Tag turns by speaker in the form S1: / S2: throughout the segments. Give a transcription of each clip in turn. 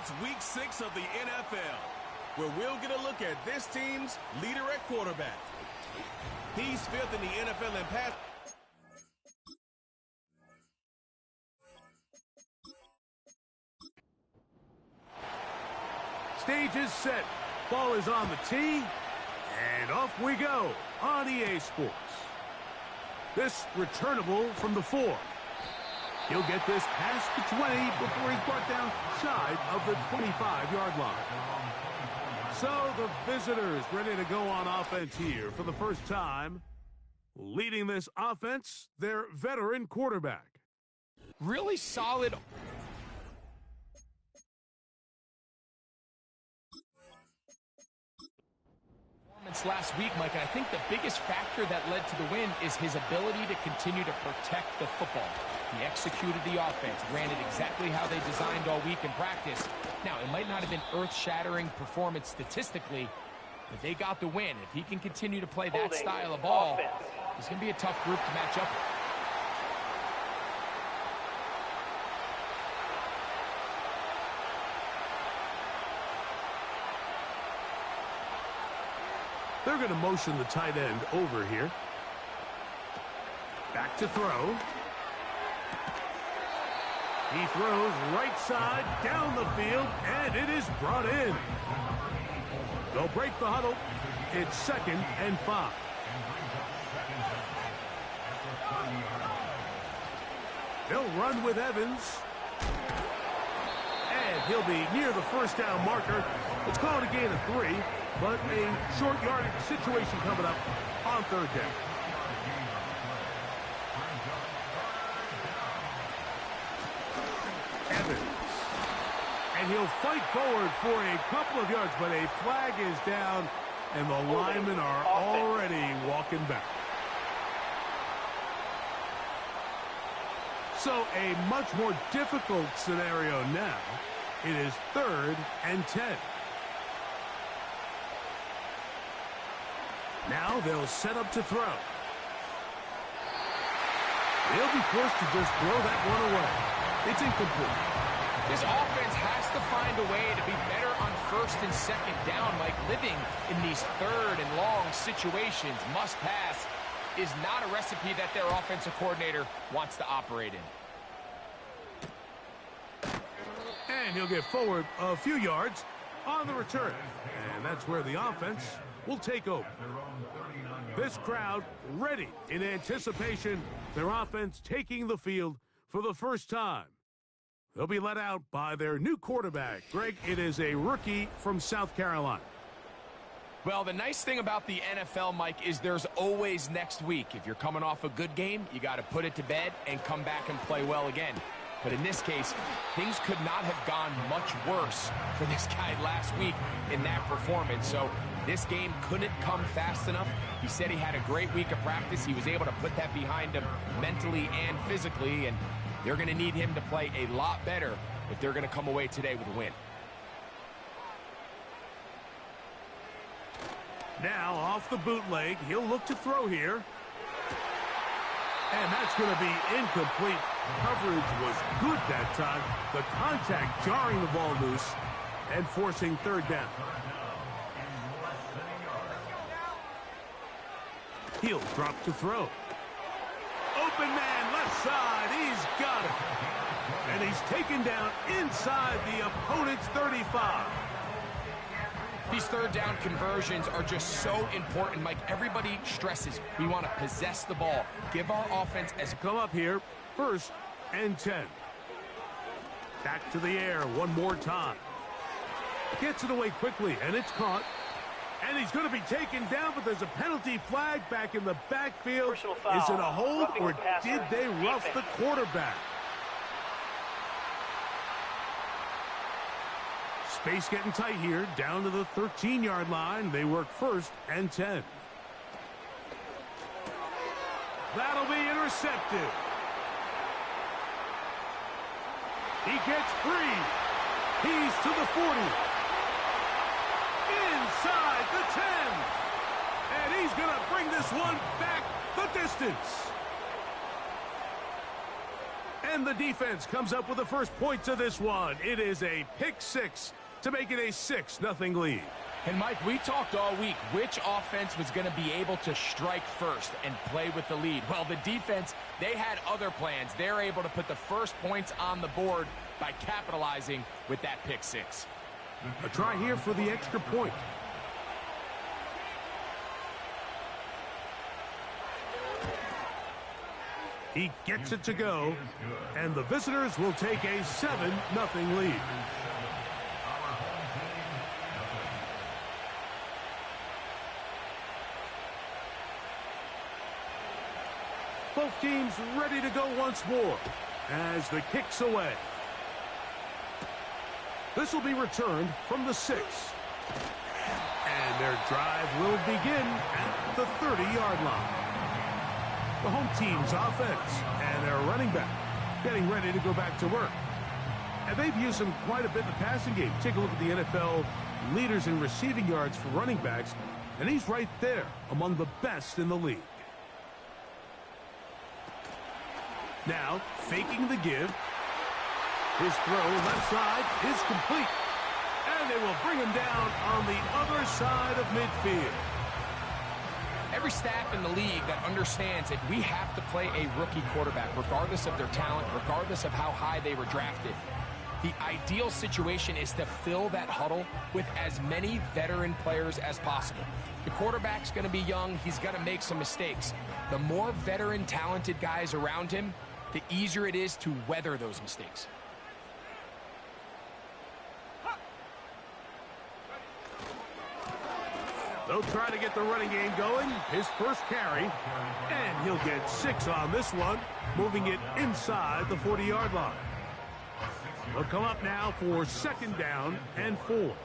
S1: It's week 6 of the NFL, where we'll get a look at this team's leader at quarterback. He's 5th in the NFL in pass.
S2: Stage is set. Ball is on the tee. And off we go on EA Sports. This returnable from the 4. He'll get this past the 20 before he's brought down side of the 25-yard line. So the visitors ready to go on offense here for the first time. Leading this offense, their veteran quarterback.
S3: Really solid. Last week, Mike, and I think the biggest factor that led to the win is his ability to continue to protect the football. He executed the offense, ran it exactly how they designed all week in practice. Now, it might not have been earth-shattering performance statistically, but they got the win. If he can continue to play that style of ball, it's going to be a tough group to match up with.
S2: They're going to motion the tight end over here. Back to throw. He throws right side down the field, and it is brought in. They'll break the huddle. It's 2nd and 5. They'll run with Evans. And he'll be near the first down marker. It's called a gain of 3. But a short yardage situation coming up on 3rd down. Evans. And he'll fight forward for a couple of yards, but a flag is down, and the linemen are already walking back. So a much more difficult scenario now. It is 3rd and 10. Now they'll set up to throw. They'll be forced to just throw that one away. It's incomplete.
S3: This offense has to find a way to be better on 1st and 2nd down. Like living in these 3rd and long situations, must pass, is not a recipe that their offensive coordinator wants to operate in.
S2: And he'll get forward a few yards on the return. And that's where the offense will take over. This crowd ready in anticipation. Their offense taking the field for the first time. They'll be let out by their new quarterback. Greg, it is a rookie from South Carolina.
S3: Well, the nice thing about the NFL, Mike, is there's always next week. If you're coming off a good game, you got to put it to bed and come back and play well again. But in this case, things could not have gone much worse for this guy last week in that performance. So this game couldn't come fast enough. He said he had a great week of practice. He was able to put that behind him mentally and physically, and they're going to need him to play a lot better if they're going to come away today with a win.
S2: Now off the bootleg, he'll look to throw here. And that's going to be incomplete. Coverage was good that time. The contact jarring the ball loose and forcing 3rd down. He'll drop to throw. Open man, left side. He's got it. And he's taken down inside the opponent's 35.
S3: These 3rd down conversions are just so important, Mike. Everybody stresses we want to possess the ball. Give our offense as
S2: come up here, 1st and 10. Back to the air one more time. Gets it away quickly, and it's caught. And he's going to be taken down, but there's a penalty flag back in the backfield. Is it a hold, or did they rough the quarterback? Space getting tight here, down to the 13-yard line. They work 1st and 10. That'll be intercepted. He gets free. He's to the 40. Inside the 10. And he's going to bring this one back the distance. And the defense comes up with the first points of this one. It is a pick six to make it a 6-0 lead.
S3: And, Mike, we talked all week which offense was going to be able to strike first and play with the lead. Well, the defense, they had other plans. They're able to put the first points on the board by capitalizing with that pick six.
S2: A try here for the extra point. He gets it to go, and the visitors will take a 7-0 lead. Both teams ready to go once more as the kick's away. This will be returned from the 6. And their drive will begin at the 30-yard line. The home team's offense and their running back getting ready to go back to work. And they've used him quite a bit in the passing game. Take a look at the NFL leaders in receiving yards for running backs, and he's right there among the best in the league. Now, faking the give. His throw left side is complete. And they will bring him down on the other side of midfield.
S3: Every staff in the league that understands if we have to play a rookie quarterback, regardless of their talent, regardless of how high they were drafted, the ideal situation is to fill that huddle with as many veteran players as possible. The quarterback's going to be young. He's going to make some mistakes. The more veteran, talented guys around him, the easier it is to weather those mistakes.
S2: They'll try to get the running game going. His first carry, and he'll get 6 on this one, moving it inside the 40-yard line. They'll come up now for 2nd down and 4.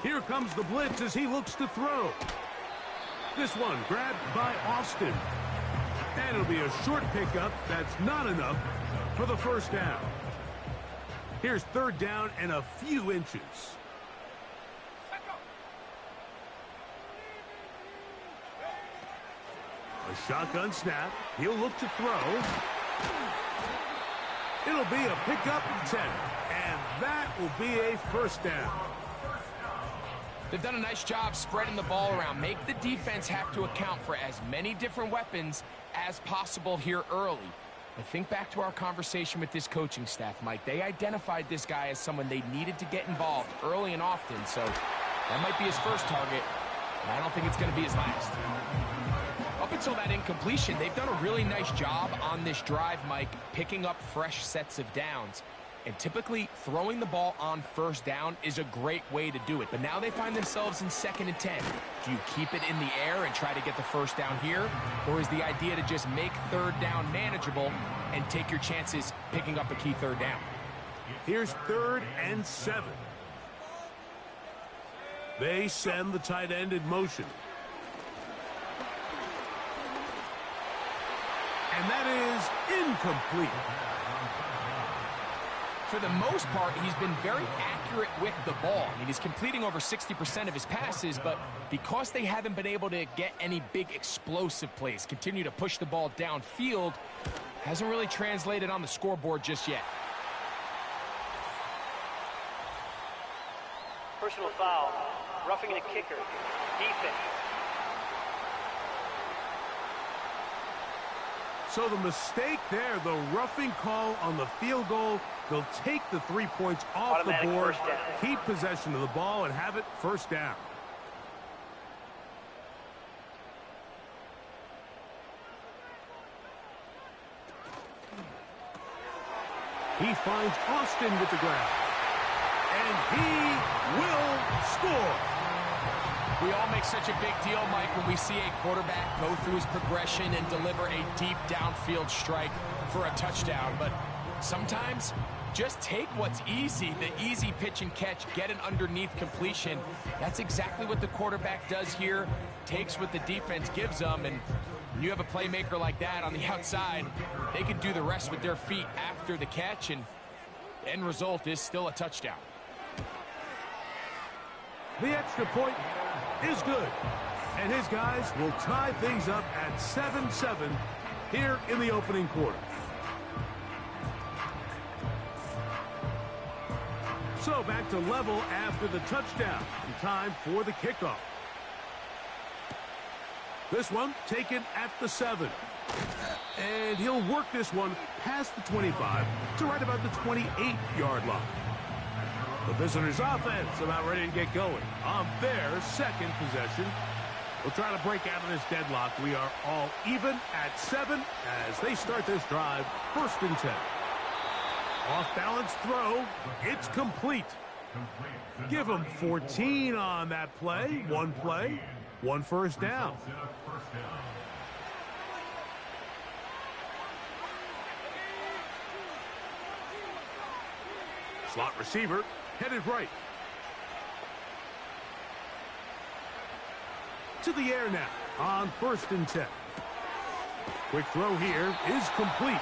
S2: Here comes the blitz as he looks to throw. This one grabbed by Austin. And it'll be a short pickup. That's not enough for the first down. Here's 3rd down and a few inches. A shotgun snap. He'll look to throw. It'll be a pickup of 10. And that will be a first down.
S3: They've done a nice job spreading the ball around. Make the defense have to account for as many different weapons as possible here early. But think back to our conversation with this coaching staff, Mike. They identified this guy as someone they needed to get involved early and often. So that might be his first target, but I don't think it's going to be his last. Up until that incompletion, they've done a really nice job on this drive, Mike, picking up fresh sets of downs. And typically, throwing the ball on 1st down is a great way to do it. But now they find themselves in 2nd and 10. Do you keep it in the air and try to get the 1st down here? Or is the idea to just make 3rd down manageable and take your chances picking up a key 3rd down?
S2: Here's 3rd and 7. They send the tight end in motion. And that is incomplete.
S3: For the most part, he's been very accurate with the ball. I mean, he's completing over 60% of his passes, but because they haven't been able to get any big explosive plays, continue to push the ball downfield, hasn't really translated on the scoreboard just yet.
S4: Personal foul, roughing the kicker, defense.
S2: So the mistake there, the roughing call on the field goal, they'll take the 3 points off the board, keep possession of the ball, and have it 1st down. He finds Austin with the grab. And he will score.
S3: We all make such a big deal, Mike, when we see a quarterback go through his progression and deliver a deep downfield strike for a touchdown. But sometimes, just take what's easy, the easy pitch and catch, get an underneath completion. That's exactly what the quarterback does here, takes what the defense gives them, and when you have a playmaker like that on the outside, they can do the rest with their feet after the catch, and the end result is still a touchdown.
S2: The extra point is good. And his guys will tie things up at 7-7 here in the opening quarter. So back to level after the touchdown. And time for the kickoff. This one taken at the 7. And he'll work this one past the 25 to right about the 28-yard line. The visitors' offense about ready to get going on their second possession. We'll try to break out of this deadlock. We are all even at 7 as they start this drive, 1st and 10. Off-balance throw. It's complete. Give them 14 on that play. One play, one first down. Slot receiver headed right. To the air now on 1st and 10. Quick throw here is complete.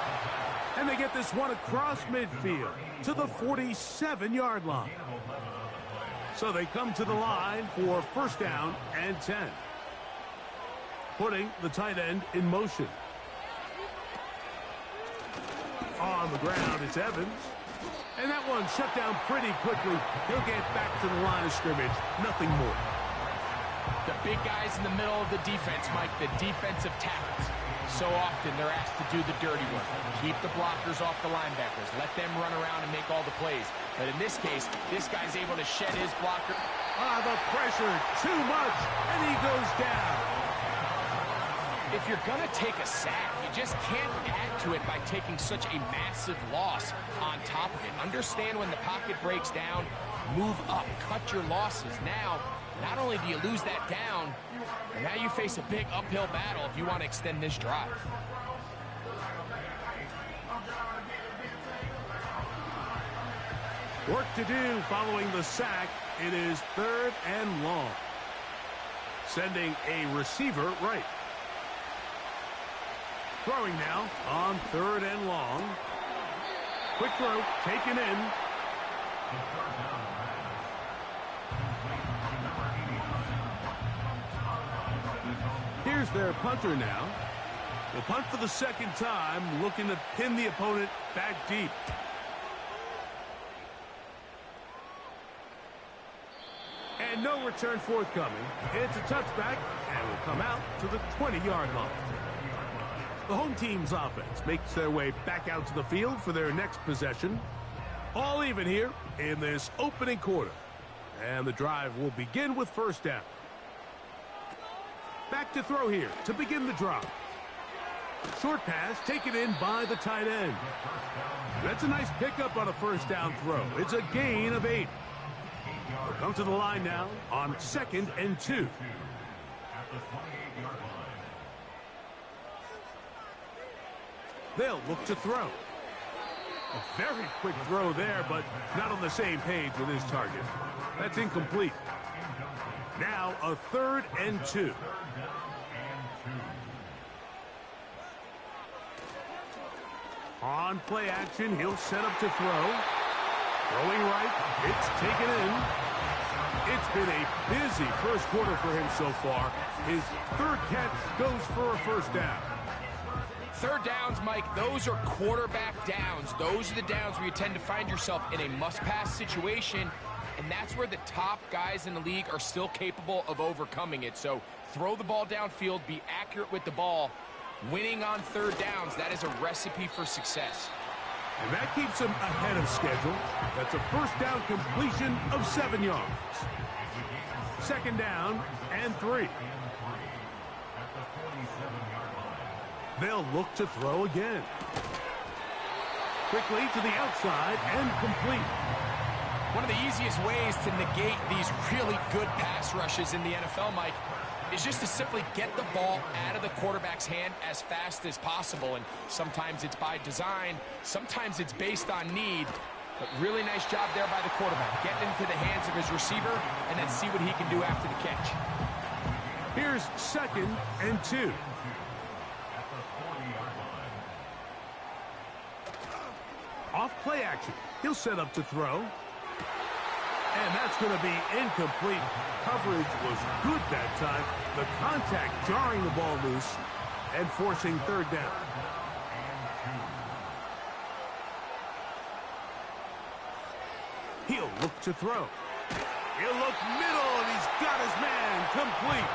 S2: And they get this one across midfield to the 47-yard line. So they come to the line for 1st down and 10. Putting the tight end in motion. On the ground, it's Evans. And that one shut down pretty quickly. He'll get back to the line of scrimmage. Nothing more.
S3: The big guys in the middle of the defense, Mike, the defensive tackles. So often they're asked to do the dirty work. Keep the blockers off the linebackers. Let them run around and make all the plays. But in this case, this guy's able to shed his blocker.
S2: The pressure, too much, and he goes down.
S3: If you're going to take a sack, you just can't add to it by taking such a massive loss on top of it. Understand when the pocket breaks down, move up, cut your losses. Now, not only do you lose that down, but now you face a big uphill battle if you want to extend this drive.
S2: Work to do following the sack. It is 3rd and long. Sending a receiver right. Throwing now on 3rd and long. Quick throw, taken in. Here's their punter now. They'll punt for the 2nd time, looking to pin the opponent back deep. And no return forthcoming. It's a touchback, and will come out to the 20-yard line. The home team's offense makes their way back out to the field for their next possession. All even here in this opening quarter. And the drive will begin with 1st down. Back to throw here to begin the drive. Short pass taken in by the tight end. That's a nice pickup on a 1st down throw. It's a gain of 8. We'll come to the line now on 2nd and 2. They'll look to throw. A very quick throw there, but not on the same page with his target. That's incomplete. Now a 3rd and 2. On play action, he'll set up to throw. Throwing right, it's taken in. It's been a busy 1st quarter for him so far. His 3rd catch goes for a 1st down.
S3: 3rd downs, Mike, those are quarterback downs. Those are the downs where you tend to find yourself in a must-pass situation, and that's where the top guys in the league are still capable of overcoming it. So throw the ball downfield, be accurate with the ball. Winning on 3rd downs, that is a recipe for success.
S2: And that keeps him ahead of schedule. That's a 1st down completion of 7 yards. 2nd down and 3. They'll look to throw again. Quickly to the outside and complete.
S3: One of the easiest ways to negate these really good pass rushes in the NFL, Mike, is just to simply get the ball out of the quarterback's hand as fast as possible. And sometimes it's by design, sometimes it's based on need. But really nice job there by the quarterback. Getting into the hands of his receiver and then see what he can do after the catch.
S2: Here's 2nd and 2. Off play action. He'll set up to throw. And that's going to be incomplete. Coverage was good that time. The contact jarring the ball loose and forcing third down. He'll look to throw. He'll look middle, and he's got his man complete.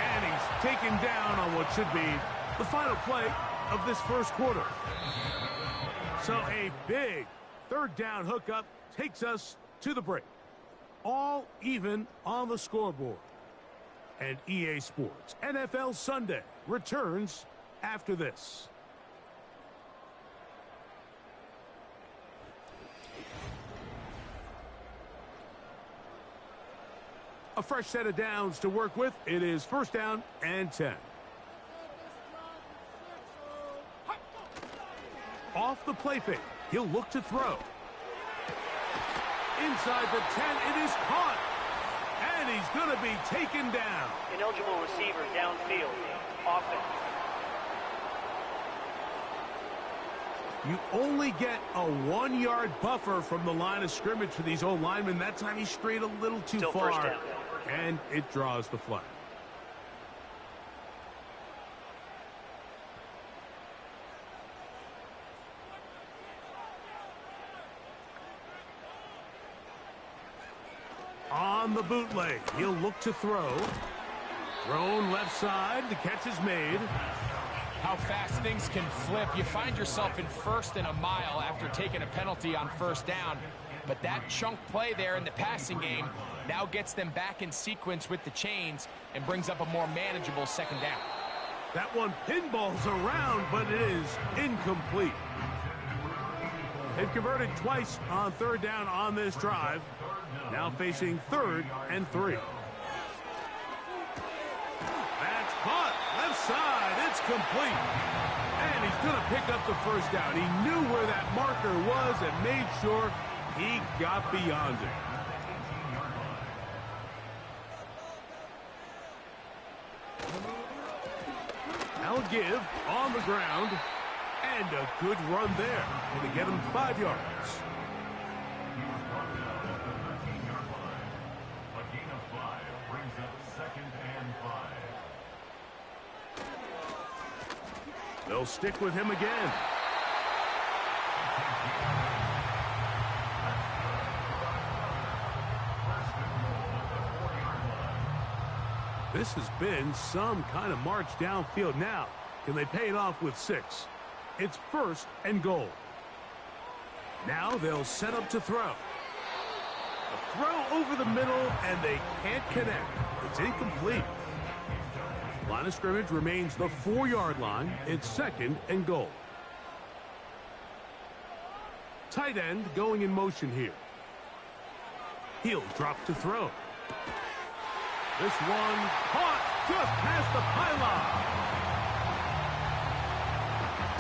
S2: And he's taken down on what should be the final play of this first quarter. So a big third down hookup takes us to the break. All even on the scoreboard. And EA Sports NFL Sunday returns after this. A fresh set of downs to work with. It is first down and 10. Off the play fake. He'll look to throw. Inside the 10, it is caught. And he's going to be taken down.
S4: Ineligible receiver downfield. Offense.
S2: You only get a 1-yard buffer from the line of scrimmage for these old linemen. That time he strayed a little too
S4: Still
S2: far.
S4: first down.
S2: And it draws the flag. On the bootleg, he'll look to throw. Thrown left side, the catch is made.
S3: How fast things can flip. You find yourself in first and a mile after taking a penalty on first down. But that chunk play there in the passing game now gets them back in sequence with the chains and brings up a more manageable second down.
S2: That one pinballs around, but it is incomplete. They've converted twice on third down on this drive. Now facing third and 3. That's caught. Left side. It's complete. And he's going to pick up the first down. He knew where that marker was and made sure he got beyond it. Now give on the ground. And a good run there. Going to get him 5 yards. They'll stick with him again. This has been some kind of march downfield. Now, can they pay it off with 6? It's first and goal. Now they'll set up to throw. A throw over the middle, and they can't connect. It's incomplete. Line of scrimmage remains the 4-yard line. It's second and goal. Tight end going in motion here. He'll drop to throw. This one caught just past the pylon.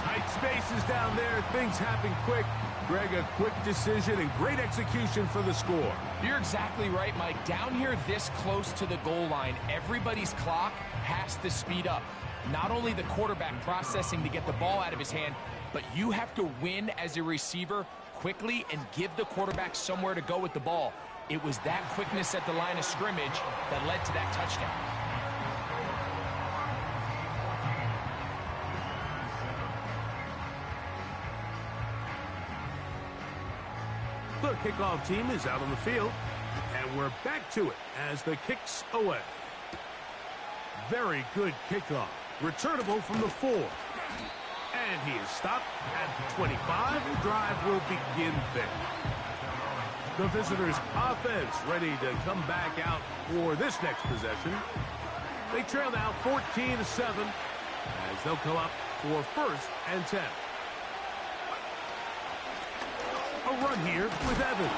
S2: Tight spaces down there. Things happen quick. Greg, a quick decision and great execution for the score.
S3: You're exactly right, Mike. Down here this close to the goal line, everybody's clock has to speed up. Not only the quarterback processing to get the ball out of his hand, but you have to win as a receiver quickly and give the quarterback somewhere to go with the ball. It was that quickness at the line of scrimmage that led to that touchdown.
S2: The kickoff team is out on the field, and we're back to it as the kick's away. Very good kickoff. Returnable from the 4. And he is stopped at the 25. The drive will begin there. The visitors' offense ready to come back out for this next possession. They trail now 14-7 as they'll come up for first and 10. A run here with Evans.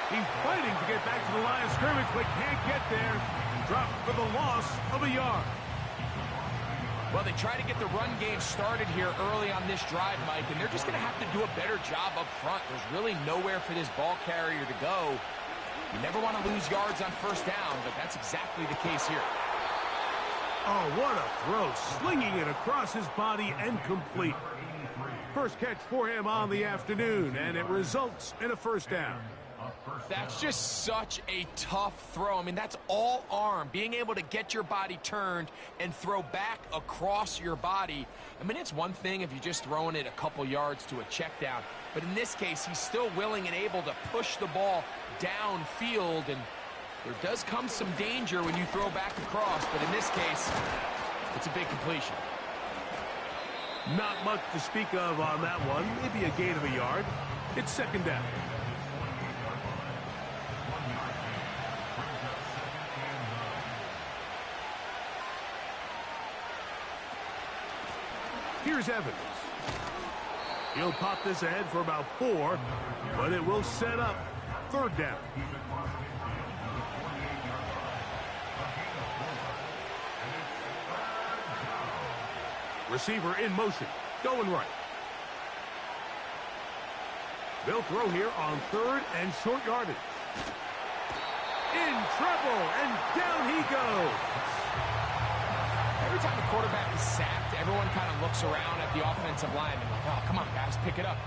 S2: He's fighting to get back to the line of scrimmage, but can't get there. Dropped for the loss of a yard.
S3: Well, they try to get the run game started here early on this drive, Mike, and they're just going to have to do a better job up front. There's really nowhere for this ball carrier to go. You never want to lose yards on first down, but that's exactly the case here.
S2: Oh, what a throw. Slinging it across his body and complete. First catch for him on the afternoon, and it results in a first down.
S3: That's just such a tough throw. I mean, that's all arm. Being able to get your body turned and throw back across your body. I mean, it's one thing if you're just throwing it a couple yards to a check down. But in this case, he's still willing and able to push the ball downfield. And there does come some danger when you throw back across. But in this case, it's a big completion.
S2: Not much to speak of on that one. Maybe a gain of a yard. It's second down. Here's Evans. He'll pop this ahead for about 4, but it will set up third down. Receiver in motion, going right. They'll throw here on third and short yardage. In trouble, and down he goes.
S3: Every time the quarterback is sacked, everyone kind of looks around at the offensive line and like, oh, come on, guys, pick it up.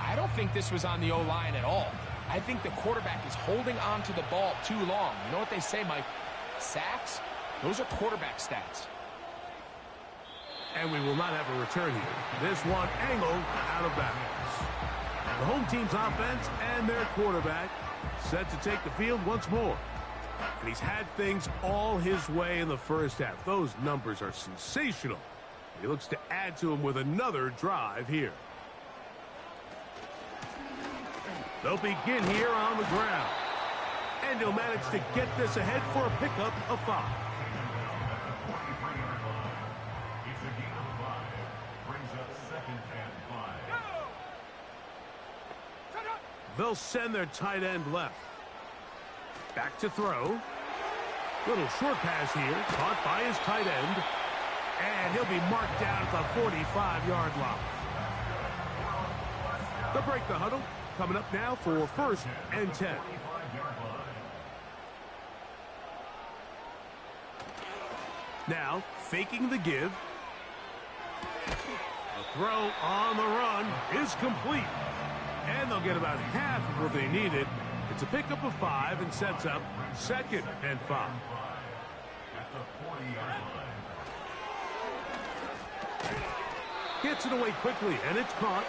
S3: I don't think this was on the O-line at all. I think the quarterback is holding on to the ball too long. You know what they say, Mike? Sacks, those are quarterback stats.
S2: And we will not have a return here. This one angled out of bounds. The home team's offense and their quarterback set to take the field once more. And he's had things all his way in the first half. Those numbers are sensational. He looks to add to them with another drive here. They'll begin here on the ground. And he'll manage to get this ahead for a pickup of 5. They'll send their tight end left. Back to throw. Little short pass here, caught by his tight end. And he'll be marked down at the 45-yard line. They'll break the huddle. Coming up now for first and 10. Now, faking the give. The throw on the run is complete. And they'll get about half of what they needed. It's a pickup of 5 and sets up second and 5. Gets it away quickly, and it's caught.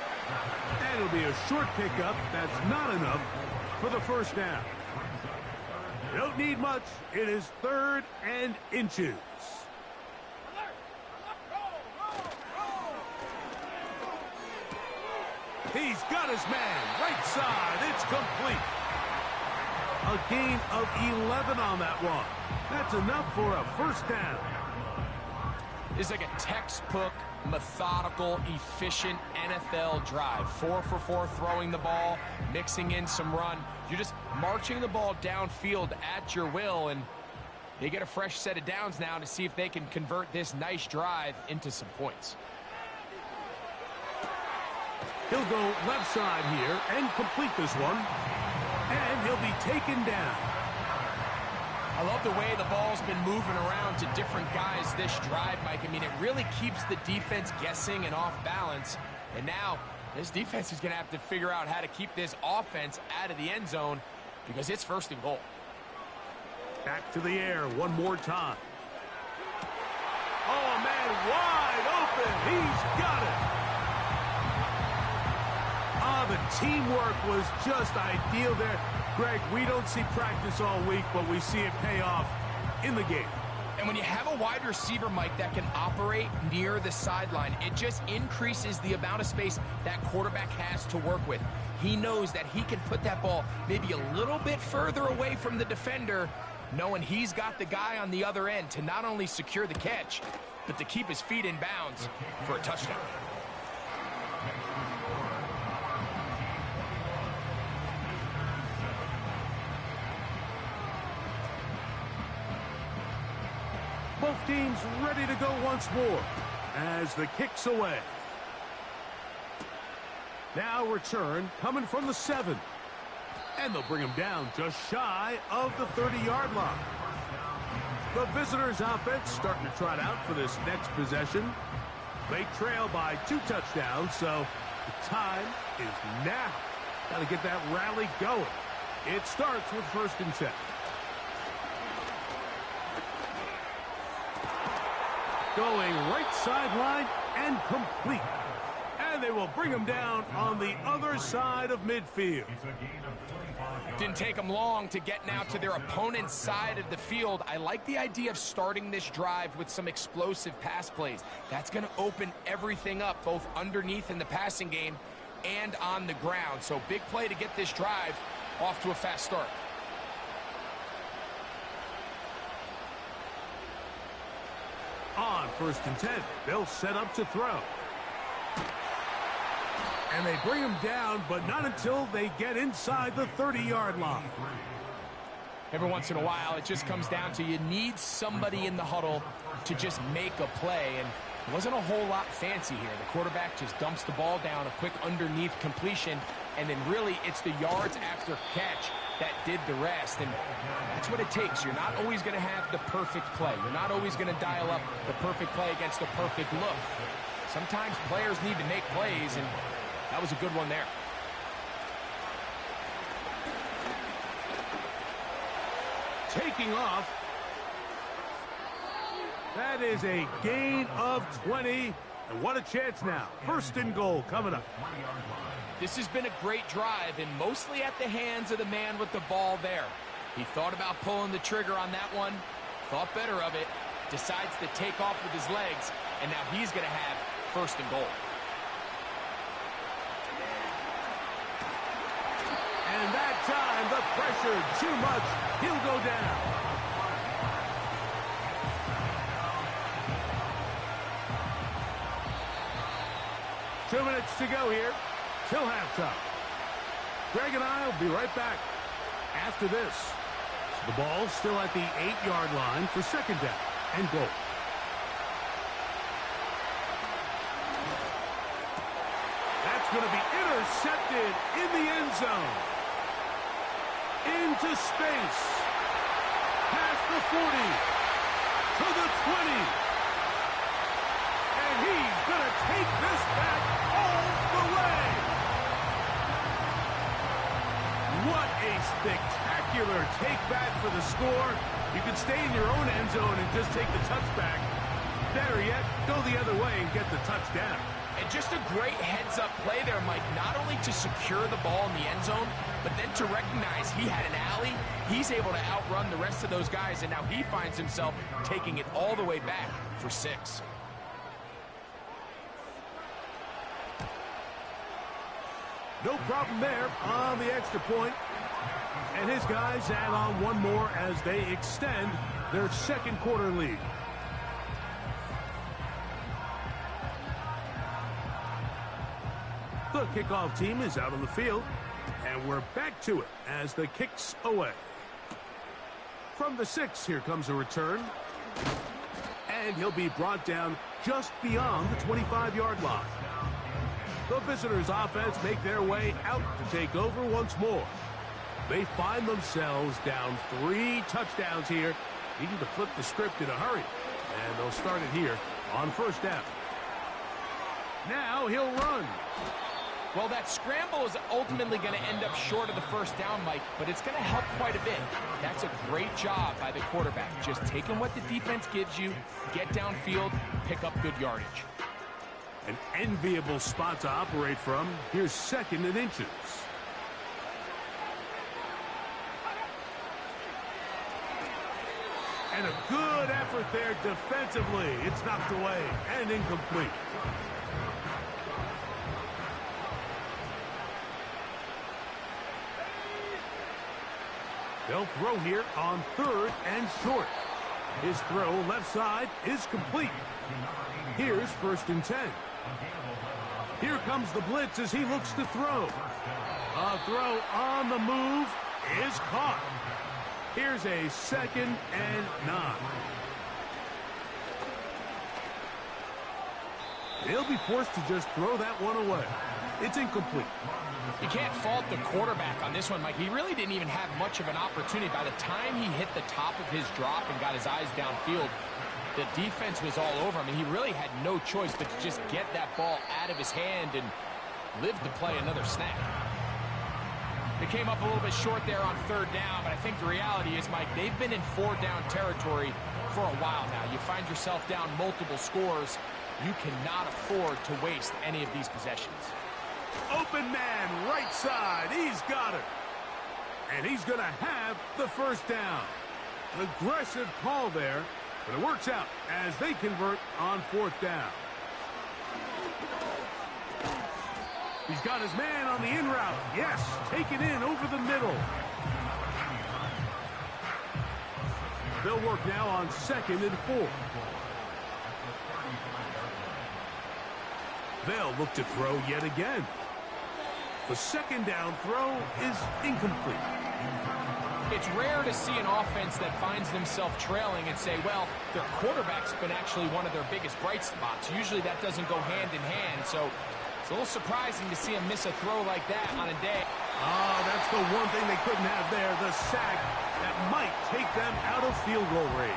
S2: And it'll be a short pickup. That's not enough for the first down. Don't need much. It is third and inches. He's got his man. Right side. It's complete. A gain of 11 on that one. That's enough for a first down.
S3: It's like a textbook, methodical, efficient NFL drive. 4 for 4 throwing the ball, mixing in some run. You're just marching the ball downfield at your will, and they get a fresh set of downs now to see if they can convert this nice drive into some points.
S2: He'll go left side here and complete this one. And he'll be taken down.
S3: I love the way the ball's been moving around to different guys this drive, Mike. I mean, it really keeps the defense guessing and off balance. And now this defense is going to have to figure out how to keep this offense out of the end zone because it's first and goal.
S2: Back to the air one more time. Oh, man, wide open. He's got it. The teamwork was just ideal there. Greg, we don't see practice all week, but we see it pay off in the game.
S3: And when you have a wide receiver, Mike, that can operate near the sideline, it just increases the amount of space that quarterback has to work with. He knows that he can put that ball maybe a little bit further away from the defender, knowing he's got the guy on the other end to not only secure the catch, but to keep his feet in bounds for a touchdown.
S2: Both teams ready to go once more as the kick's away. Now return coming from the 7. And they'll bring him down just shy of the 30-yard line. The visitors' offense starting to trot out for this next possession. They trail by 2 touchdowns, so the time is now. Got to get that rally going. It starts with 1st and 10. Going right sideline and complete. And they will bring him down on the other side of midfield.
S3: Didn't take them long to get now to their opponent's side of the field. I like the idea of starting this drive with some explosive pass plays. That's going to open everything up, both underneath in the passing game and on the ground. So big play to get this drive off to a fast start.
S2: On 1st and 10, they'll set up to throw. And they bring him down, but not until they get inside the 30-yard line.
S3: Every once in a while, it just comes down to you need somebody in the huddle to just make a play. And it wasn't a whole lot fancy here. The quarterback just dumps the ball down, a quick underneath completion, and then really it's the yards after catch that did the rest. And that's what it takes. You're not always going to have the perfect play. You're not always going to dial up the perfect play against the perfect look. Sometimes players need to make plays, and that was a good one there.
S2: Taking off. That is a gain of 20. And what a chance now. 1st and goal coming up.
S3: This has been a great drive, and mostly at the hands of the man with the ball there. He thought about pulling the trigger on that one, thought better of it, decides to take off with his legs, and now he's going to have 1st and goal.
S2: And that time, the pressure too much. He'll go down. Two minutes to go here till halftime. Greg and I will be right back after this. The ball's still at the 8-yard line for 2nd down and goal. That's going to be intercepted in the end zone. Into space. Past the 40. To the 20. And he's going to take this back all the way. What a spectacular take back for the score. You can stay in your own end zone and just take the touchback. Better yet, go the other way and get the touchdown.
S3: And just a great heads-up play there, Mike, not only to secure the ball in the end zone, but then to recognize he had an alley. He's able to outrun the rest of those guys, and now he finds himself taking it all the way back for 6.
S2: No problem there on the extra point. And his guys add on one more as they extend their 2nd quarter lead. The kickoff team is out on the field, and we're back to it as the kick's away. From the 6, here comes a return, and he'll be brought down just beyond the 25-yard line. The visitors' offense make their way out to take over once more. They find themselves down 3 touchdowns here, needing to flip the script in a hurry, and they'll start it here on 1st down. Now he'll run.
S3: Well, that scramble is ultimately going to end up short of the 1st down, Mike, but it's going to help quite a bit. That's a great job by the quarterback. Just taking what the defense gives you, get downfield, pick up good yardage.
S2: An enviable spot to operate from. Here's 2nd and inches. And a good effort there defensively. It's knocked away and incomplete. They'll throw here on 3rd and short. His throw left side is complete. Here's 1st and 10. Here comes the blitz as he looks to throw. A throw on the move is caught. Here's a 2nd and 9. They'll be forced to just throw that one away. It's incomplete.
S3: You can't fault the quarterback on this one, Mike. He really didn't even have much of an opportunity. By the time he hit the top of his drop and got his eyes downfield, the defense was all over him. I mean, he really had no choice but to just get that ball out of his hand and live to play another snap. They came up a little bit short there on third down, but I think the reality is, Mike, they've been in four-down territory for a while now. You find yourself down multiple scores. You cannot afford to waste any of these possessions.
S2: Open man, right side. He's got it. And he's going to have the first down. An aggressive call there, but it works out as they convert on fourth down. He's got his man on the in route. Yes, taken in over the middle. They'll work now on 2nd and 4. They'll look to throw yet again. The second down throw is incomplete.
S3: It's rare to see an offense that finds themselves trailing and say, well, their quarterback's been actually one of their biggest bright spots. Usually that doesn't go hand in hand, so it's a little surprising to see him miss a throw like that on a day.
S2: Oh, that's the one thing they couldn't have there, the sack that might take them out of field goal range.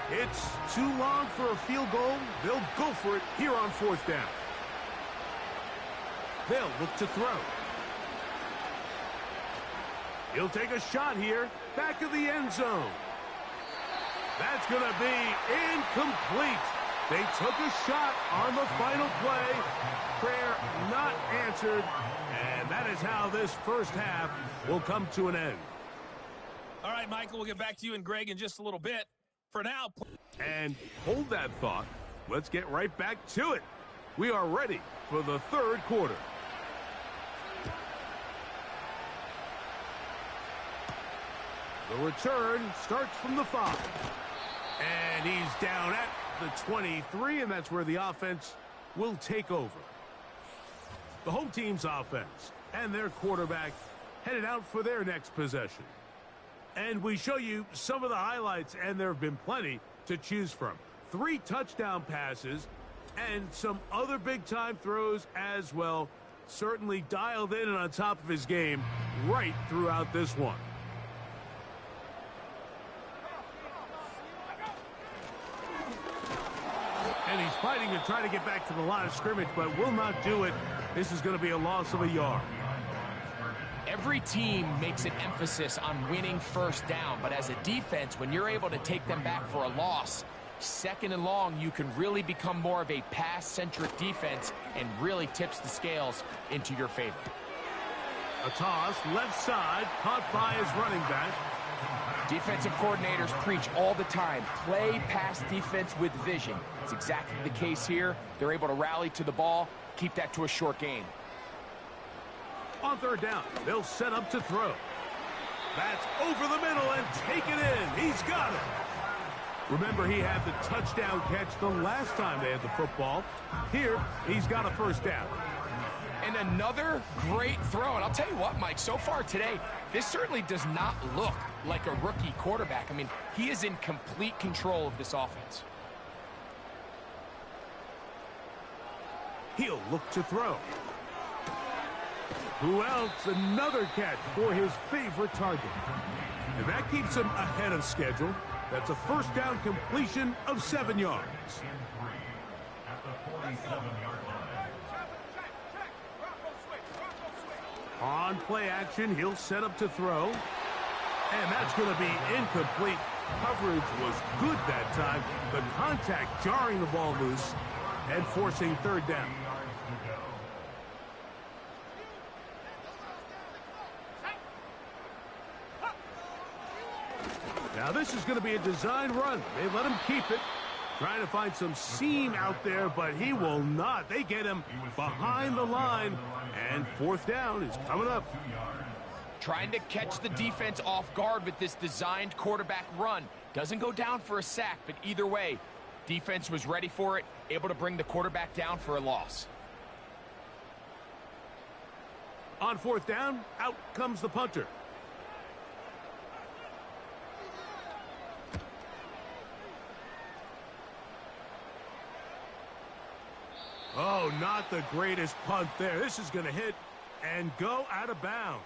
S2: It's too long for a field goal. They'll go for it here on fourth down. They'll look to throw. He'll take a shot here. Back of the end zone. That's going to be incomplete. They took a shot on the final play. Prayer not answered. And that is how this first half will come to an end.
S5: All right, Michael, we'll get back to you and Greg in just a little bit. For now.
S2: And hold that thought. Let's get right back to it. We are ready for the third quarter. The return starts from the 5. And he's down at the 23, and that's where the offense will take over. The home team's offense and their quarterback headed out for their next possession. And we show you some of the highlights, and there have been plenty to choose from. 3 touchdown passes and some other big-time throws as well. Certainly dialed in and on top of his game right throughout this one. And he's fighting to try to get back to the line of scrimmage, but will not do it. This is going to be a loss of a yard.
S3: Every team makes an emphasis on winning first down, but as a defense, when you're able to take them back for a loss, 2nd and long, you can really become more of a pass-centric defense and really tips the scales into your favor.
S2: A toss, left side, caught by his running back.
S3: Defensive coordinators preach all the time, play pass defense with vision. It's exactly the case here. They're able to rally to the ball, keep that to a short game.
S2: On third down, they'll set up to throw. That's over the middle and take it in. He's got it. Remember, he had the touchdown catch the last time they had the football. Here, he's got a first down.
S3: And another great throw. And I'll tell you what, Mike, so far today, this certainly does not look like a rookie quarterback. I mean, he is in complete control of this offense.
S2: He'll look to throw. Who else? Another catch for his favorite target. And that keeps him ahead of schedule. That's a first down completion of 7 yards. On play action, he'll set up to throw. And that's going to be incomplete. Coverage was good that time. The contact jarring the ball loose and forcing third down. Now this is going to be a design run. They let him keep it. Trying to find some seam out there, but he will not. They get him behind the line, and fourth down is coming up.
S3: Trying to catch the defense off guard with this designed quarterback run. Doesn't go down for a sack, but either way, defense was ready for it, able to bring the quarterback down for a loss.
S2: On fourth down, out comes the punter. Oh, not the greatest punt there. This is going to hit and go out of bounds.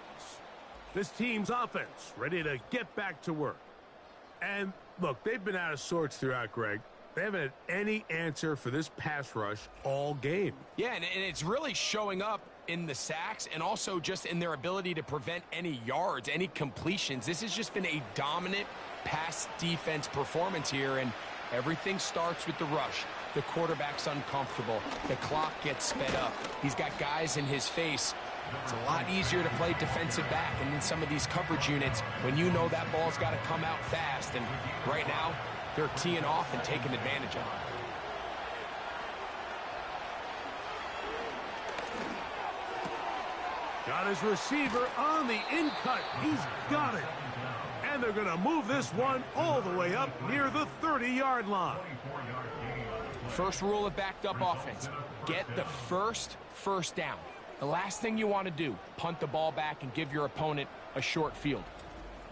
S2: This team's offense ready to get back to work. And, look, they've been out of sorts throughout, Greg. They haven't had any answer for this pass rush all game.
S3: Yeah, and it's really showing up in the sacks and also just in their ability to prevent any yards, any completions. This has just been a dominant pass defense performance here, and everything starts with the rush. The quarterback's uncomfortable. The clock gets sped up. He's got guys in his face. It's a lot easier to play defensive back, and in some of these coverage units, when you know that ball's got to come out fast, and right now, they're teeing off and taking advantage of it.
S2: Got his receiver on the in-cut. He's got it. And they're going to move this one all the way up near the 30-yard line.
S3: First rule of backed-up offense, get the first down. The last thing you want to do, punt the ball back and give your opponent a short field.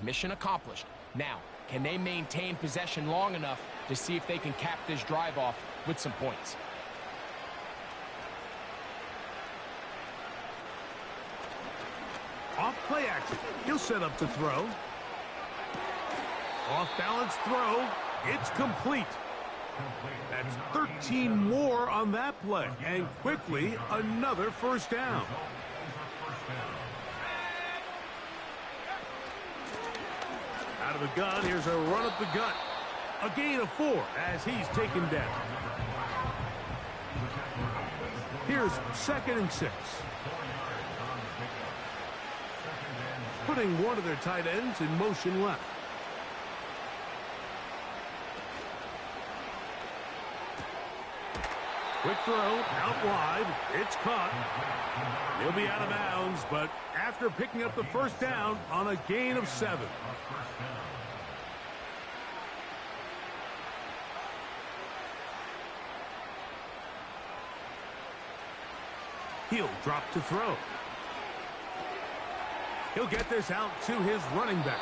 S3: Mission accomplished. Now, can they maintain possession long enough to see if they can cap this drive off with some points?
S2: Off play action. He'll set up to throw. Off balance throw. It's complete. That's 13 more on that play. And quickly, another first down. Out of the gun, here's a run up the gut. A gain of 4 as he's taken down. Here's 2nd and 6. Putting one of their tight ends in motion left. Quick throw, out wide. It's caught. He'll be out of bounds, but after picking up the first down on a gain of 7. He'll drop to throw. He'll get this out to his running back.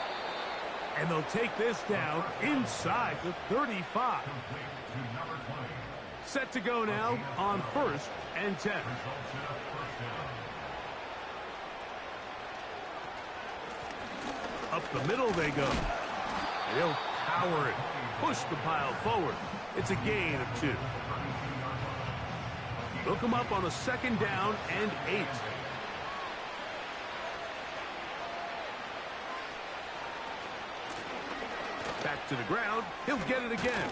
S2: And they'll take this down inside the 35. Set to go now on 1st and 10. Up the middle they go. They'll power it. Push the pile forward. It's a gain of 2. They'll come up on a 2nd down and 8. Back to the ground. He'll get it again.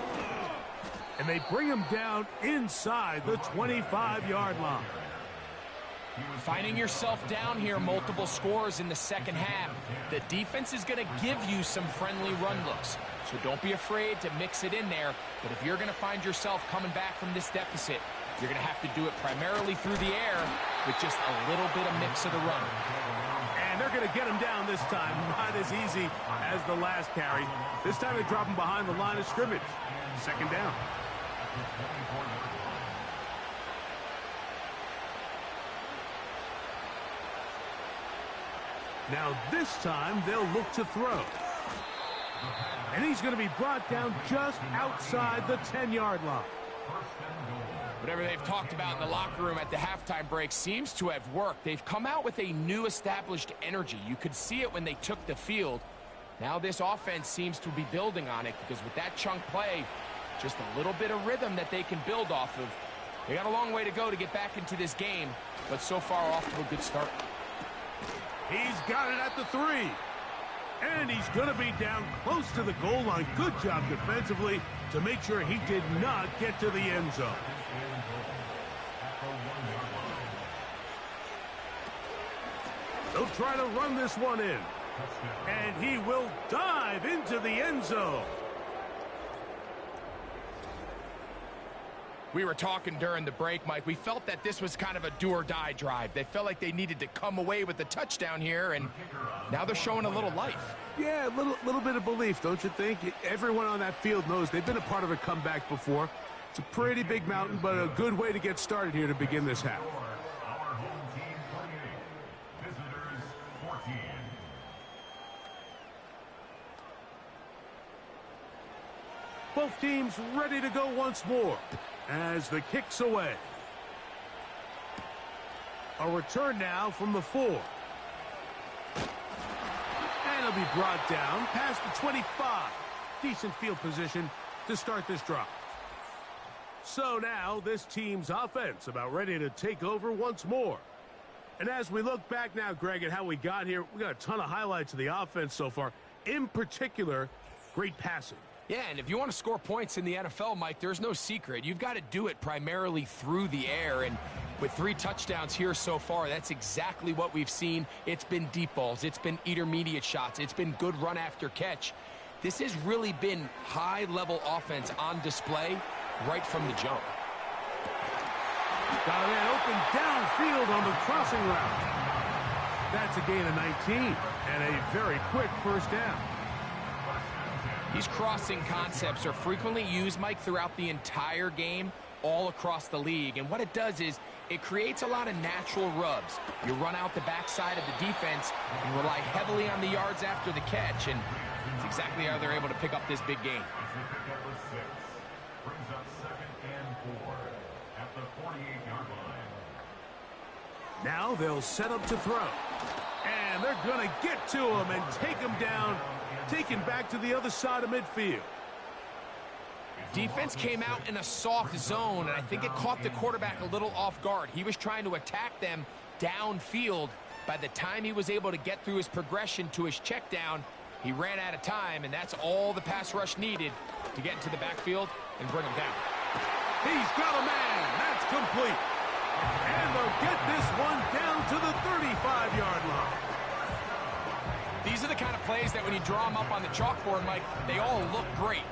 S2: And they bring him down inside the 25-yard line.
S3: Finding yourself down here multiple scores in the second half. The defense is going to give you some friendly run looks. So don't be afraid to mix it in there. But if you're going to find yourself coming back from this deficit, you're going to have to do it primarily through the air with just a little bit of mix of the run.
S2: And they're going to get him down this time. Not as easy as the last carry. This time they drop him behind the line of scrimmage. 2nd down. Now this time they'll look to throw. And he's going to be brought down just outside the 10-yard line.
S3: Whatever they've talked about in the locker room at the halftime break seems to have worked. They've come out with a new established energy. You could see it when they took the field. Now this offense seems to be building on it because with that chunk play, just a little bit of rhythm that they can build off of. They got a long way to go to get back into this game, but so far off to a good start.
S2: He's got it at the 3. And he's going to be down close to the goal line. Good job defensively to make sure he did not get to the end zone. They'll try to run this one in. And he will dive into the end zone.
S3: We were talking during the break, Mike. We felt that this was kind of a do-or-die drive. They felt like they needed to come away with the touchdown here, and now they're showing a little life.
S2: Yeah, a little bit of belief, don't you think? Everyone on that field knows they've been a part of a comeback before. It's a pretty big mountain, but a good way to get started here to begin this half. Both teams ready to go once more as the kick's away. A return now from the 4. And it'll be brought down past the 25. Decent field position to start this drive. So now this team's offense about ready to take over once more. And as we look back now, Greg, at how we got here, we got a ton of highlights of the offense so far. In particular, great passing.
S3: Yeah, and if you want to score points in the NFL, Mike, there's no secret. You've got to do it primarily through the air, and with 3 touchdowns here so far, that's exactly what we've seen. It's been deep balls. It's been intermediate shots. It's been good run after catch. This has really been high-level offense on display right from the jump.
S2: Got a man open downfield on the crossing route. That's a gain of 19 and a very quick first down.
S3: These crossing concepts are frequently used, Mike, throughout the entire game, all across the league. And what it does is it creates a lot of natural rubs. You run out the backside of the defense and rely heavily on the yards after the catch. And it's exactly how they're able to pick up this big gain.
S2: Now they'll set up to throw. And they're going to get to him and take him down, taken back to the other side of midfield.
S3: Defense came out in a soft zone, and I think it caught the quarterback a little off guard. He was trying to attack them downfield. By the time he was able to get through his progression to his check down, he ran out of time, and that's all the pass rush needed to get into the backfield and bring him down.
S2: He's got a man. That's complete. And they'll get this one down to the 35-yard line.
S3: These are the kind of plays that when you draw them up on the chalkboard, Mike, they all look great.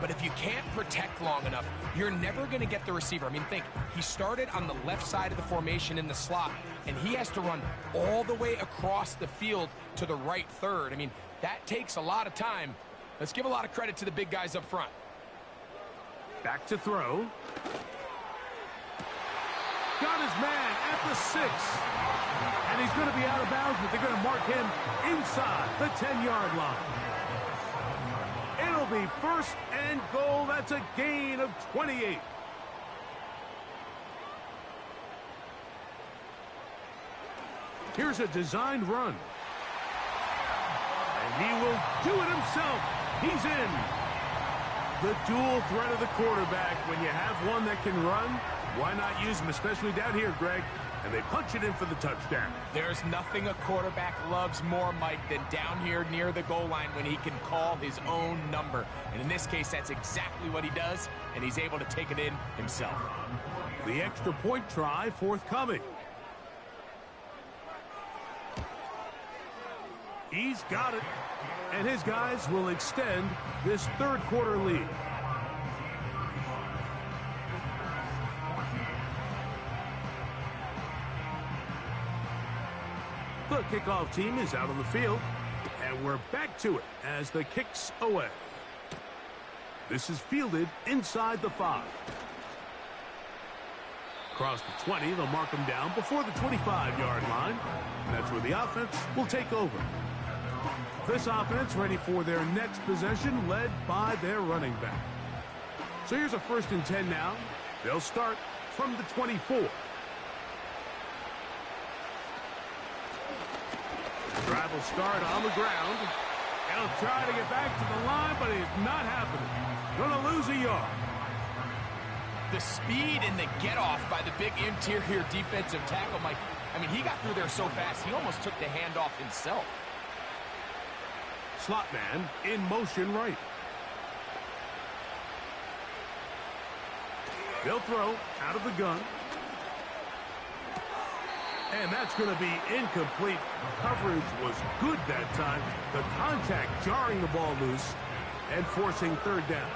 S3: But if you can't protect long enough, you're never going to get the receiver. I mean, think, he started on the left side of the formation in the slot, and he has to run all the way across the field to the right third. I mean, that takes a lot of time. Let's give a lot of credit to the big guys up front.
S2: Back to throw. Got his man at the 6. And he's going to be out of bounds, but they're going to mark him inside the 10-yard line. It'll be first and goal. That's a gain of 28. Here's a designed run. And he will do it himself. He's in. The dual threat of the quarterback. When you have one that can run, why not use him, especially down here, Greg? And they punch it in for the touchdown.
S3: There's nothing a quarterback loves more, Mike, than down here near the goal line when he can call his own number. And in this case, that's exactly what he does, and he's able to take it in himself.
S2: The extra point try forthcoming. He's got it. And his guys will extend this third quarter lead. The kickoff team is out on the field, and we're back to it as the kick's away. This is fielded inside the 5. Across the 20, they'll mark him down before the 25-yard line. That's where the offense will take over. This offense ready for their next possession, led by their running back. So here's a 1st and 10 now. They'll start from the 24. Drive will start on the ground. He'll try to get back to the line, but it's not happening. Gonna lose a yard.
S3: The speed and the get-off by the big interior defensive tackle, Mike. I mean, he got through there so fast, he almost took the handoff himself.
S2: Slot man in motion right. They'll throw out of the gun. And that's going to be incomplete. Coverage was good that time. The contact jarring the ball loose and forcing 3rd down.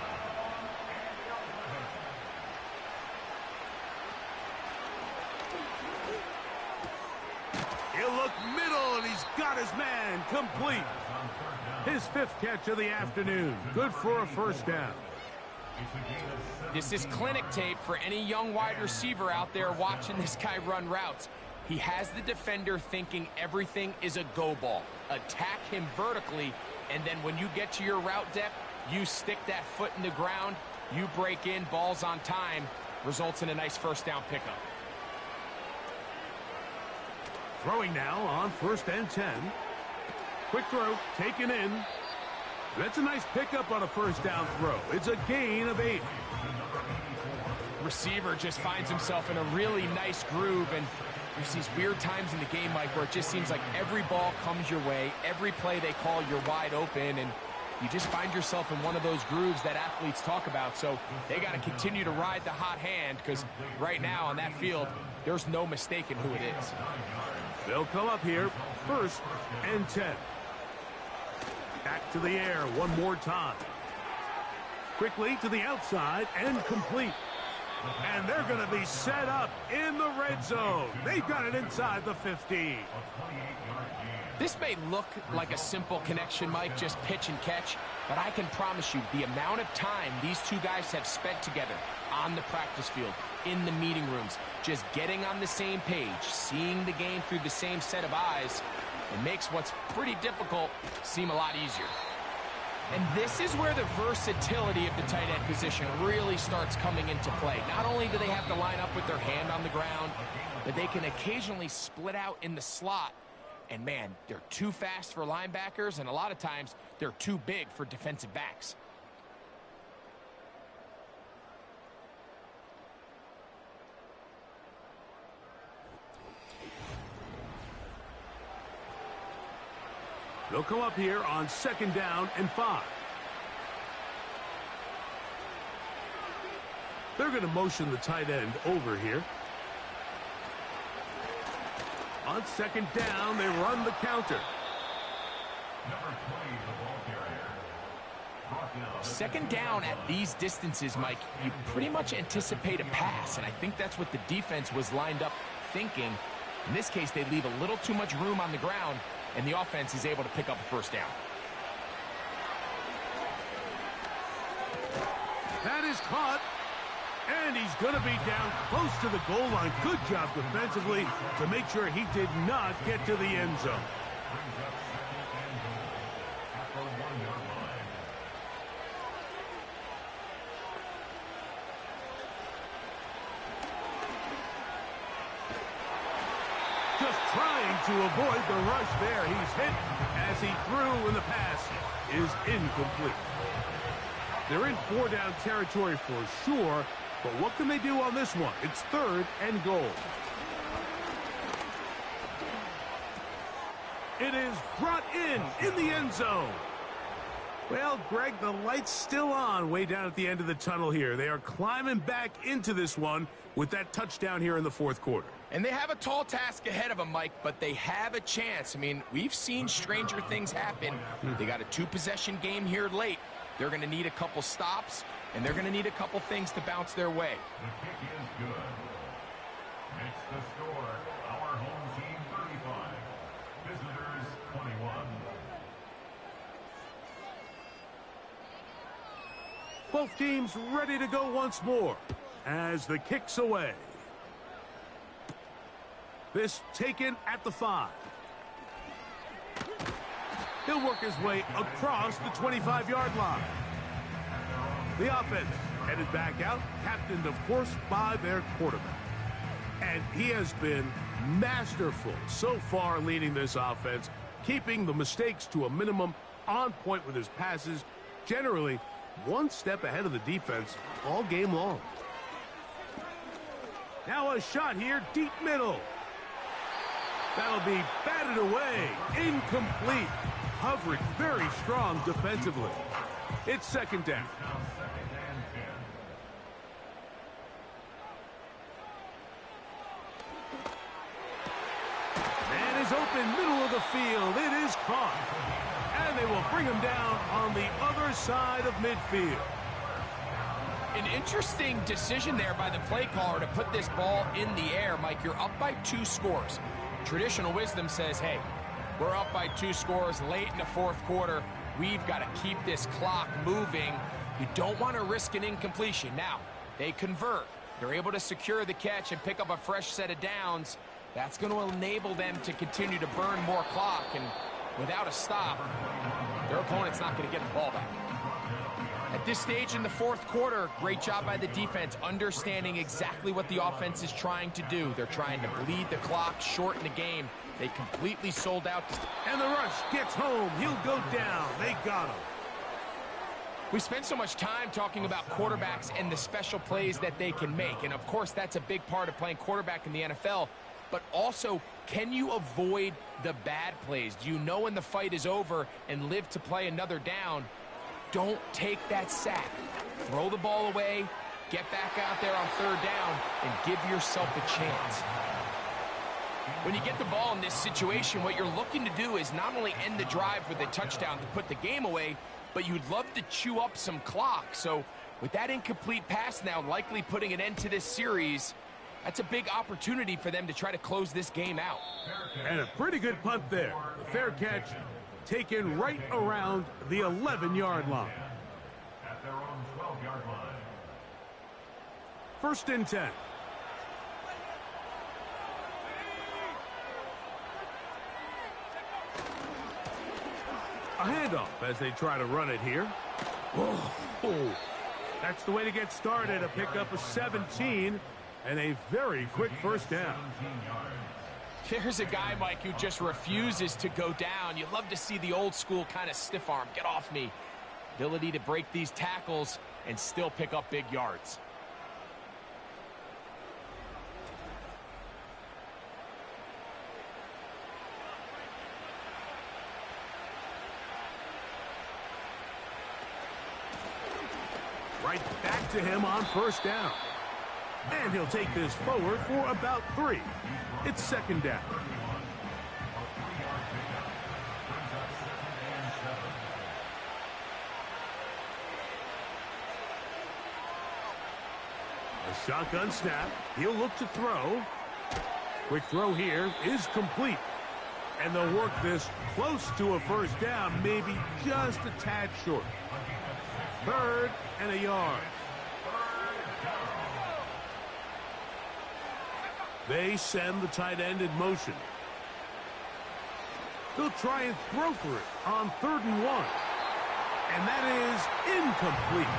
S2: He'll look middle, and he's got his man complete. His 5th catch of the afternoon. Good for a 1st down.
S3: This is clinic tape for any young wide receiver out there watching this guy run routes. He has the defender thinking everything is a go ball. Attack him vertically, and then when you get to your route depth, you stick that foot in the ground, you break in, ball's on time, results in a nice 1st down pickup.
S2: Throwing now on 1st and 10. Quick throw, taken in. That's a nice pickup on a 1st down throw. It's a gain of 8.
S3: Receiver just finds himself in a really nice groove, and there's these weird times in the game, Mike, where it just seems like every ball comes your way, every play they call, you're wide open, and you just find yourself in one of those grooves that athletes talk about. So they got to continue to ride the hot hand, because right now on that field, there's no mistaking who it is.
S2: They'll come up here, 1st and 10. Back to the air one more time. Quickly to the outside and complete. And they're going to be set up in the red zone. They've got it inside the 15.
S3: This may look like a simple connection, Mike, just pitch and catch, but I can promise you the amount of time these two guys have spent together on the practice field, in the meeting rooms, just getting on the same page, seeing the game through the same set of eyes, it makes what's pretty difficult seem a lot easier. And this is where the versatility of the tight end position really starts coming into play. Not only do they have to line up with their hand on the ground, but they can occasionally split out in the slot. And man, they're too fast for linebackers, and a lot of times they're too big for defensive backs.
S2: They'll come up here on 2nd down and 5. They're going to motion the tight end over here. On 2nd down, they run the counter.
S3: Second down at these distances, Mike, you pretty much anticipate a pass, and I think that's what the defense was lined up thinking. In this case, they leave a little too much room on the ground, and the offense is able to pick up a 1st down.
S2: That is caught, and he's going to be down close to the goal line. Good job defensively to make sure he did not get to the end zone. Just trying to avoid the rush there. He's hit as he threw, and the pass is incomplete. They're in 4-down territory for sure, but what can they do on this one? It's 3rd and goal. It is brought in the end zone. Well, Greg, the light's still on way down at the end of the tunnel here. They are climbing back into this one with that touchdown here in the 4th quarter.
S3: And they have a tall task ahead of them, Mike, but they have a chance. I mean, we've seen stranger things happen. They got a 2-possession game here late. They're going to need a couple stops, and they're going to need a couple things to bounce their way.
S6: The kick is good. Makes the score our home team 35, visitors 21.
S2: Both teams ready to go once more as the kick's away. This taken at the 5. He'll work his way across the 25-yard line. The offense headed back out, captained, of course, by their quarterback. And he has been masterful so far leading this offense, keeping the mistakes to a minimum, on point with his passes, generally one step ahead of the defense all game long. Now a shot here, deep middle. That'll be batted away, incomplete. Coverage very strong defensively. It's 2nd down. Man is open, middle of the field. It is caught. And they will bring him down on the other side of midfield.
S3: An interesting decision there by the play caller to put this ball in the air. Mike, you're up by 2 scores. Traditional wisdom says, hey, we're up by 2 scores late in the 4th quarter. We've got to keep this clock moving. You don't want to risk an incompletion. Now, they convert. They're able to secure the catch and pick up a fresh set of downs. That's going to enable them to continue to burn more clock. And without a stop, their opponent's not going to get the ball back. At this stage in the fourth quarter, great job by the defense, understanding exactly what the offense is trying to do. They're trying to bleed the clock, shorten the game. They completely sold out.
S2: And the rush gets home. He'll go down. They got him.
S3: We spent so much time talking about quarterbacks and the special plays that they can make. And, of course, that's a big part of playing quarterback in the NFL. But also, can you avoid the bad plays? Do you know when the fight is over and live to play another down? Don't take that sack. Throw the ball away, get back out there on third down, and give yourself a chance. When you get the ball in this situation, what you're looking to do is not only end the drive with a touchdown to put the game away, but you'd love to chew up some clock. So with that incomplete pass now likely putting an end to this series, that's a big opportunity for them to try to close this game out.
S2: And a pretty good punt there. A fair catch taken right around the 11-yard line.
S6: At their own 12-yard line.
S2: First and 10. A handoff as they try to run it here. Oh, that's the way to get started. A pickup of 17 and a very quick first down.
S3: There's a guy, Mike, who just refuses to go down. You love to see the old school kind of stiff arm. Get off me. Ability to break these tackles and still pick up big yards.
S2: Right back to him on first down. And he'll take this forward for about 3. It's second down. A shotgun snap. He'll look to throw. Quick throw here is complete. And they'll work this close to a first down, maybe just a tad short. 3rd and a yard. They send the tight end in motion. They'll try and throw for it on 3rd and 1. And that is incomplete.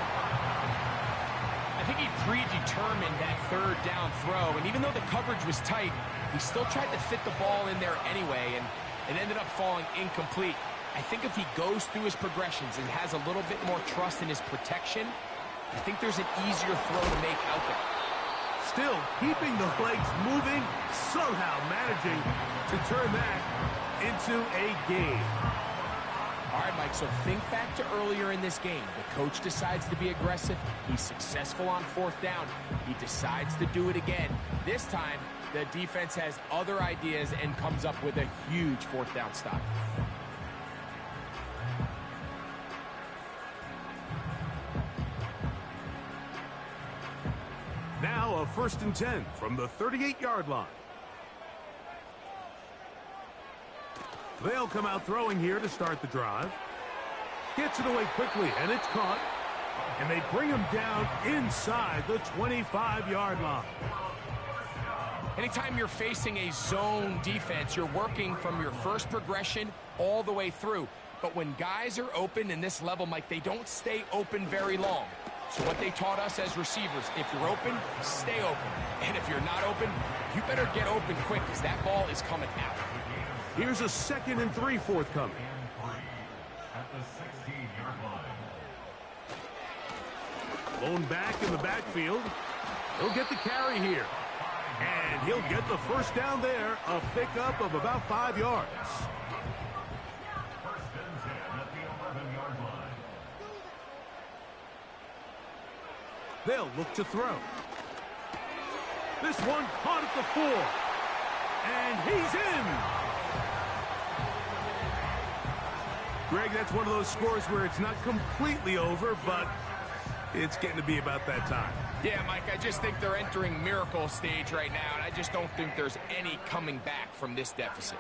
S3: I think he predetermined that 3rd down throw, and even though the coverage was tight, he still tried to fit the ball in there anyway, and it ended up falling incomplete. I think if he goes through his progressions and has a little bit more trust in his protection, I think there's an easier throw to make out there.
S2: Still keeping the legs moving, somehow managing to turn that into a game.
S3: All right, Mike, so think back to earlier in this game. The coach decides to be aggressive. He's successful on 4th down. He decides to do it again. This time, the defense has other ideas and comes up with a huge 4th down stop.
S2: Now a 1st and 10 from the 38-yard line. They'll come out throwing here to start the drive. Gets it away quickly, and it's caught. And they bring him down inside the 25-yard line.
S3: Anytime you're facing a zone defense, you're working from your first progression all the way through. But when guys are open in this level, Mike, they don't stay open very long. So what they taught us as receivers, if you're open, stay open. And if you're not open, you better get open quick because that ball is coming out.
S2: Here's a 2nd and 3 forthcoming.
S6: At the 16-yard line.
S2: Blown back in the backfield. He'll get the carry here. And he'll get the first down there, a pickup of about 5 yards.
S6: 1st and 10 at the 11-yard line.
S2: They'll look to throw. This one caught at the 4. And he's in. Greg, that's one of those scores where it's not completely over, but it's getting to be about that time.
S3: Yeah, Mike, I just think they're entering miracle stage right now, and I just don't think there's any coming back from this deficit.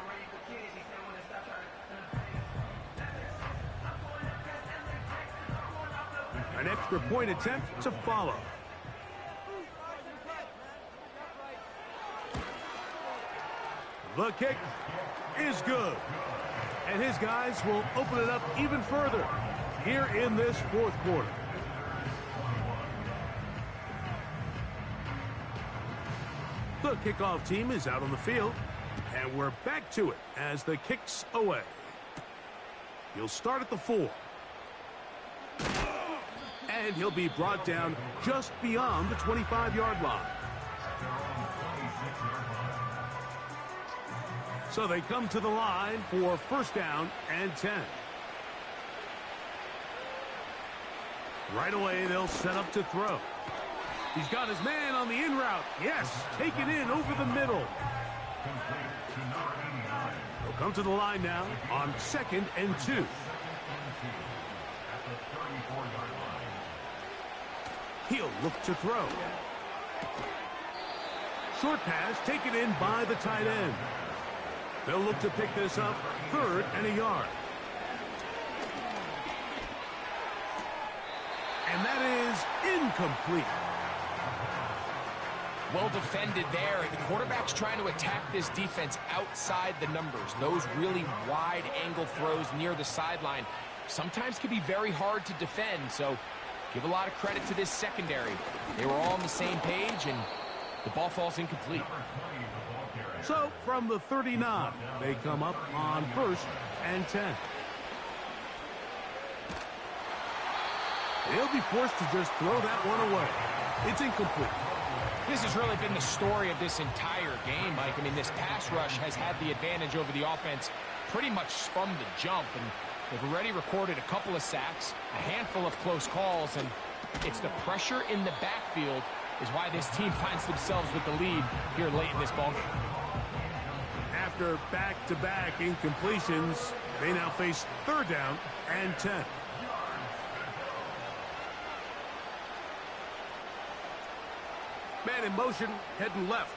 S2: An extra point attempt to follow. The kick is good. And his guys will open it up even further here in this 4th quarter. The kickoff team is out on the field, and we're back to it as the kick's away. He'll start at the 4. And he'll be brought down just beyond the 25-yard line. So they come to the line for first down and 10. Right away, they'll set up to throw. He's got his man on the in route. Yes, take it in over the middle. They'll come to the line now on 2nd and 2. He'll look to throw. Short pass taken in by the tight end. They'll look to pick this up 3rd and a yard. And that is incomplete.
S3: Well defended there. The quarterback's trying to attack this defense outside the numbers. Those really wide angle throws near the sideline sometimes can be very hard to defend. So give a lot of credit to this secondary. They were all on the same page, and the ball falls incomplete.
S2: So from the 39, they come up on 1st and 10. They'll be forced to just throw that one away. It's incomplete.
S3: This has really been the story of this entire game, Mike. I mean, this pass rush has had the advantage over the offense pretty much from the jump, and they've already recorded a couple of sacks, a handful of close calls, and it's the pressure in the backfield is why this team finds themselves with the lead here late in this ballgame.
S2: After back-to-back incompletions, they now face 3rd down and 10. Man in motion, heading left.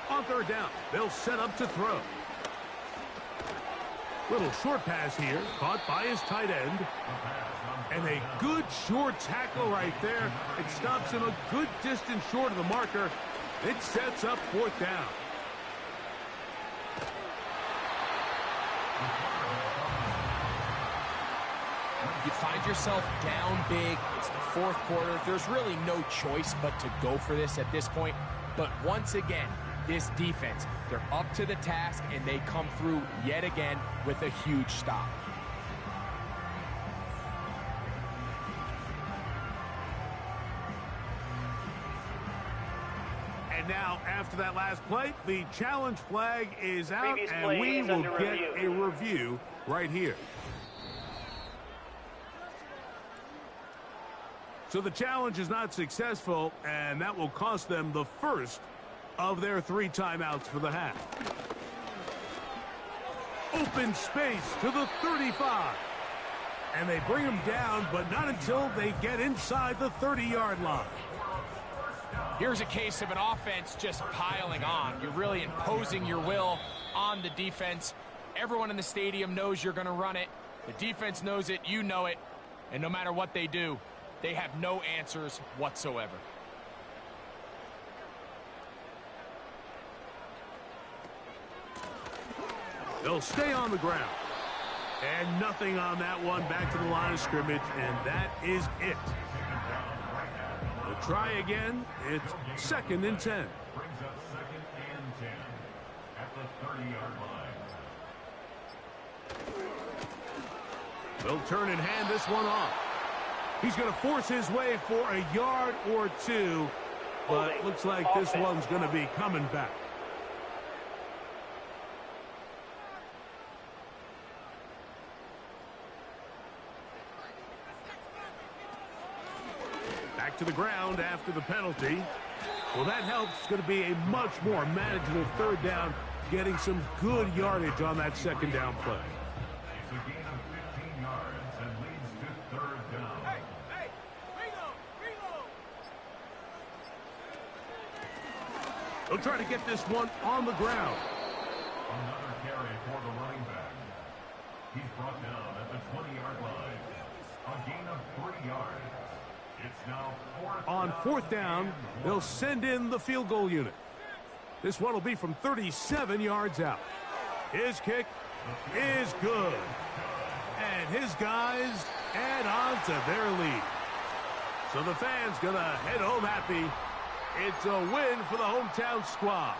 S2: On 3rd down, they'll set up to throw. Little short pass here, caught by his tight end. And a good short tackle right there. It stops him a good distance short of the marker. It sets up 4th down.
S3: You find yourself down big. It's the 4th quarter. There's really no choice but to go for this at this point. But once again, this defense, they're up to the task, and they come through yet again with a huge stop.
S2: And now, after that last play, the challenge flag is out,
S4: Previous
S2: and
S4: play
S2: we
S4: is
S2: will
S4: under
S2: get
S4: review.
S2: a review right here. So the challenge is not successful, and that will cost them the first of their 3 timeouts for the half. Open space to the 35. And they bring them down, but not until they get inside the 30-yard line.
S3: Here's a case of an offense just piling on. You're really imposing your will on the defense. Everyone in the stadium knows you're going to run it. The defense knows it, you know it. And no matter what they do, they have no answers whatsoever.
S2: They'll stay on the ground. And nothing on that one. Back to the line of scrimmage, and that is it. They'll try again. It's 2nd and 10.
S6: Brings up 2nd and 10 at the 30-yard line.
S2: They'll turn and hand this one off. He's going to force his way for a yard or 2, but looks like this one's going to be coming back. Back to the ground after the penalty. Well, that helps. It's going to be a much more manageable 3rd down, getting some good yardage on that 2nd down play.
S6: It's a gain of 15 yards and leads to 3rd down.
S2: They'll try to get this one on the ground.
S6: Another carry for the running back. He's brought down at the 20-yard line. A gain of 3 yards. It's now 4th
S2: On 4th down, they'll send in the field goal unit. This one will be from 37 yards out. His kick is good. And his guys add on to their lead. So the fans gonna head home happy. It's a win for the hometown squad.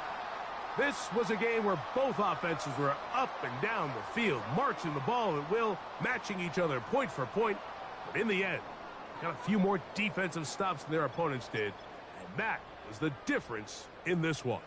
S2: This was a game where both offenses were up and down the field, marching the ball at will, matching each other point for point. But in the end, got a few more defensive stops than their opponents did. And that was the difference in this one.